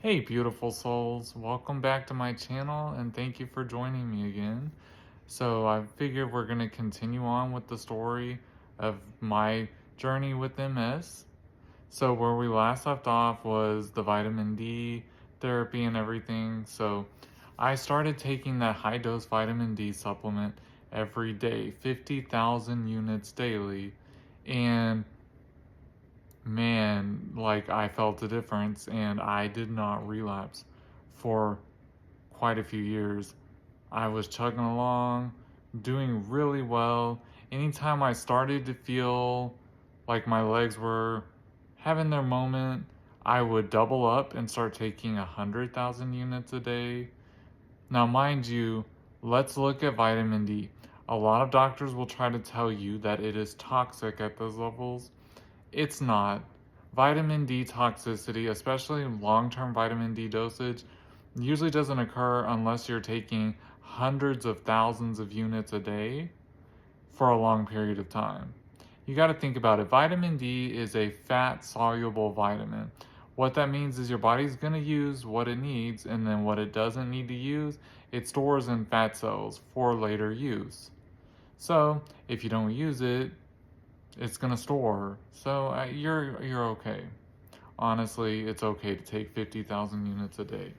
Hey, beautiful souls. Welcome back to my channel and thank you for joining me again. So, I figured we're going to continue on with the story of my journey with MS. So, where we last left off was the vitamin D therapy and everything. So, I started taking that high dose vitamin D supplement every day, 50,000 units daily. And man, like I felt a difference and I did not relapse for quite a few years. I was chugging along, doing really well. Anytime I started to feel like my legs were having their moment, I would double up and start taking 100,000 units a day. Now, mind you, let's look at vitamin D. A lot of doctors will try to tell you that it is toxic at those levels. It's not. Vitamin D toxicity, especially long term vitamin D dosage, usually doesn't occur unless you're taking hundreds of thousands of units a day for a long period of time. You got to think about it. Vitamin D is a fat soluble vitamin. What that means is your body's going to use what it needs, and then what it doesn't need to use, it stores in fat cells for later use. So, if you don't use it, it's gonna store. So you're okay. Honestly, it's okay to take 50,000 units a day.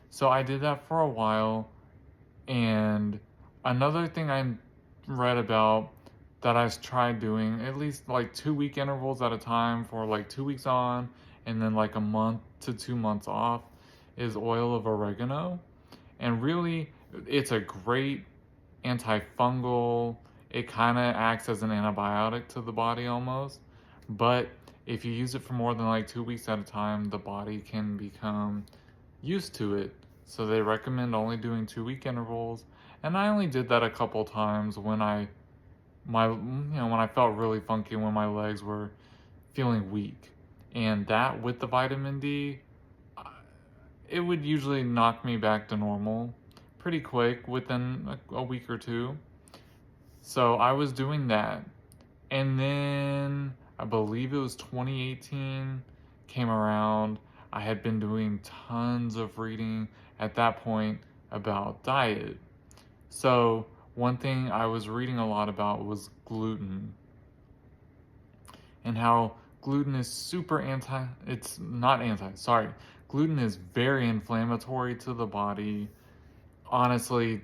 So I did that for a while, and another thing I read about that I tried doing at least like 2 week intervals at a time for like 2 weeks on, and then like a month to 2 months off, is oil of oregano. And really, it's a great antifungal. It kind of acts as an antibiotic to the body almost. But if you use it for more than like 2 weeks at a time, the body can become used to it. So they recommend only doing 2 week intervals. And I only did that a couple times when when I felt really funky, when my legs were feeling weak. And that with the vitamin D, it would usually knock me back to normal pretty quick within a week or two. So I was doing that. And then I believe it was 2018 came around. I had been doing tons of reading at that point about diet. So one thing I was reading a lot about was gluten and how gluten is it's not sorry. Gluten is very inflammatory to the body. Honestly,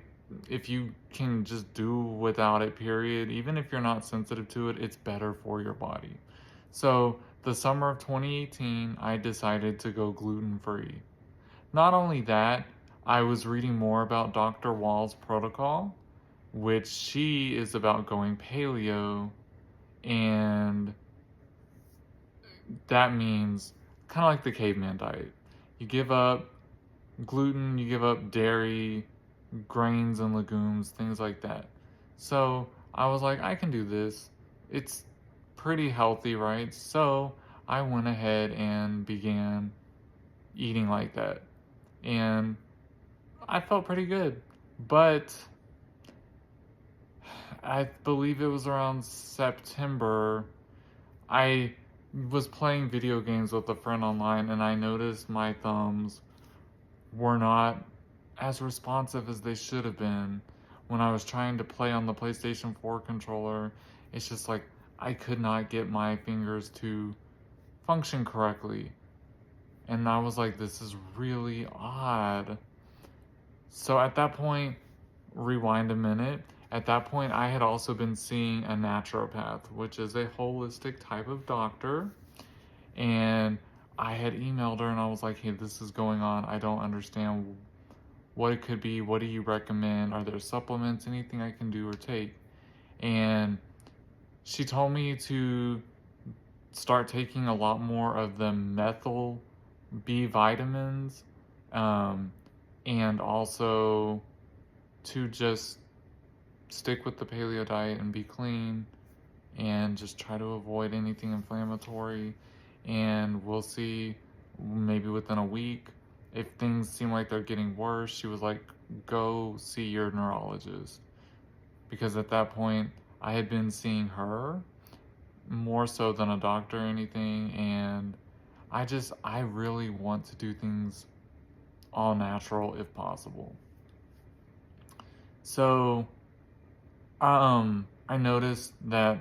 if you can just do without it, period, even if you're not sensitive to it, it's better for your body. So, the summer of 2018, I decided to go gluten free. Not only that, I was reading more about Dr. Wall's protocol, which she is about going paleo, and that means kind of like the caveman diet. You give up gluten, you give up dairy, grains and legumes, things like that. So I was like, I can do this. It's pretty healthy, right? So I went ahead and began eating like that. And I felt pretty good. But I believe it was around September, I was playing video games with a friend online and I noticed my thumbs were not as responsive as they should have been when I was trying to play on the PlayStation 4 controller. It's just like I could not get my fingers to function correctly. And I was like, this is really odd. So at that point, rewind a minute. At that point, I had also been seeing a naturopath, which is a holistic type of doctor. And I had emailed her and I was like, hey, this is going on. I don't understand what it could be. What do you recommend? Are there supplements, anything I can do or take? And she told me to start taking a lot more of the methyl B vitamins, and also to just stick with the paleo diet and be clean and just try to avoid anything inflammatory. And we'll see, maybe within a week, if things seem like they're getting worse, she was like, go see your neurologist. Because at that point, I had been seeing her more so than a doctor or anything, and I really want to do things all natural if possible. So, I noticed that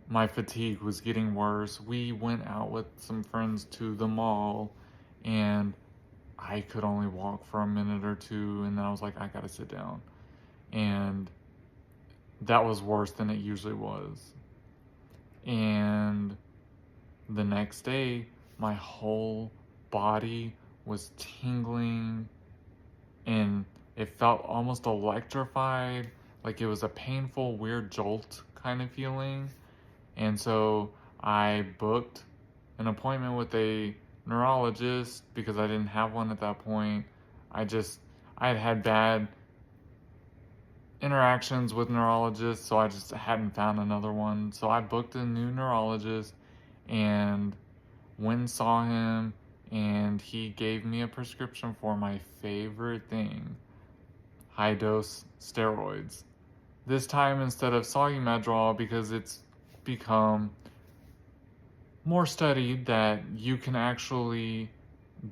my fatigue was getting worse. We went out with some friends to the mall, and I could only walk for a minute or two, and then I was like, I gotta sit down. And that was worse than it usually was. And the next day, my whole body was tingling, and it felt almost electrified, like it was a painful, weird jolt kind of feeling. And so I booked an appointment with a neurologist because I didn't have one at that point. I just, I had had bad interactions with neurologists, so I just hadn't found another one. So I booked a new neurologist and went and saw him, and he gave me a prescription for my favorite thing, high dose steroids. This time instead of Solumadrol, because it's become more studied that you can actually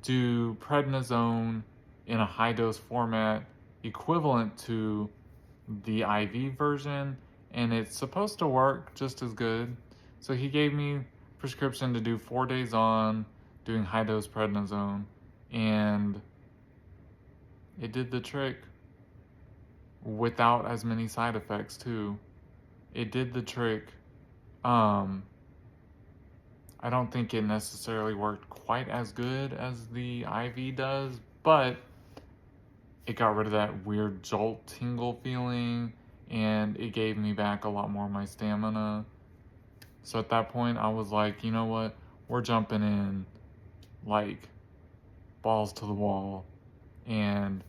do prednisone in a high dose format equivalent to the IV version, and it's supposed to work just as good. So he gave me prescription to do 4 days on doing high dose prednisone, and it did the trick without as many side effects too. It did the trick. I don't think it necessarily worked quite as good as the IV does, but it got rid of that weird jolt tingle feeling, and it gave me back a lot more of my stamina. So at that point, I was like, you know what? We're jumping in like balls to the wall, and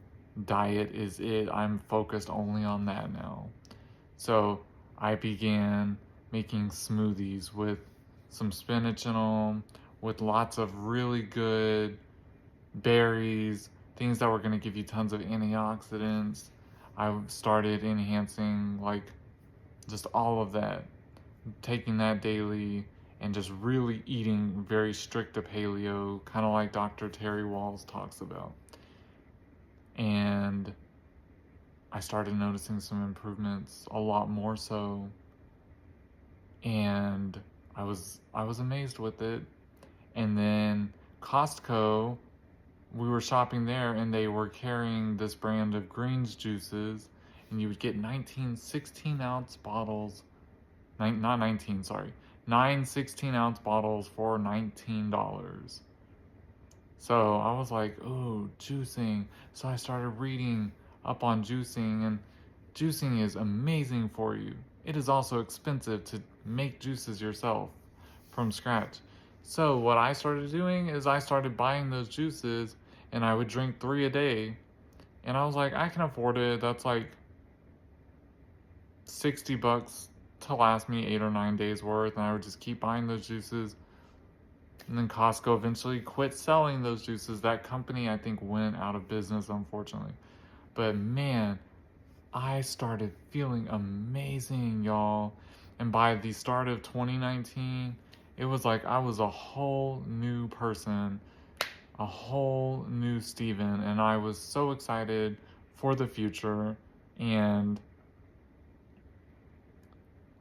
diet is it. I'm focused only on that now. So I began making smoothies with some spinach in them, with lots of really good berries, things that were going to give you tons of antioxidants. I started enhancing like just all of that, taking that daily, and just really eating very strict to paleo, kind of like Dr. Terry Walls talks about. And I started noticing some improvements, a lot more so, and I was amazed with it. And then Costco, we were shopping there, and they were carrying this brand of greens juices, and you would get 19 16-ounce bottles, not 19, sorry, 9 16-ounce bottles for $19. So I was like, oh, juicing. So I started reading up on juicing, and juicing is amazing for you. It is also expensive to make juices yourself from scratch. So what I started doing is I started buying those juices, and I would drink 3 a day. And I was like, I can afford it. That's like $60 to last me 8 or 9 days worth. And I would just keep buying those juices. And then Costco eventually quit selling those juices. That company, I think, went out of business, unfortunately. But man, I started feeling amazing, y'all. And by the start of 2019, it was like I was a whole new person, a whole new Steven. And I was so excited for the future. And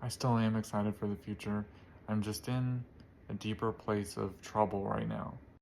I still am excited for the future. I'm just in a deeper place of trouble right now.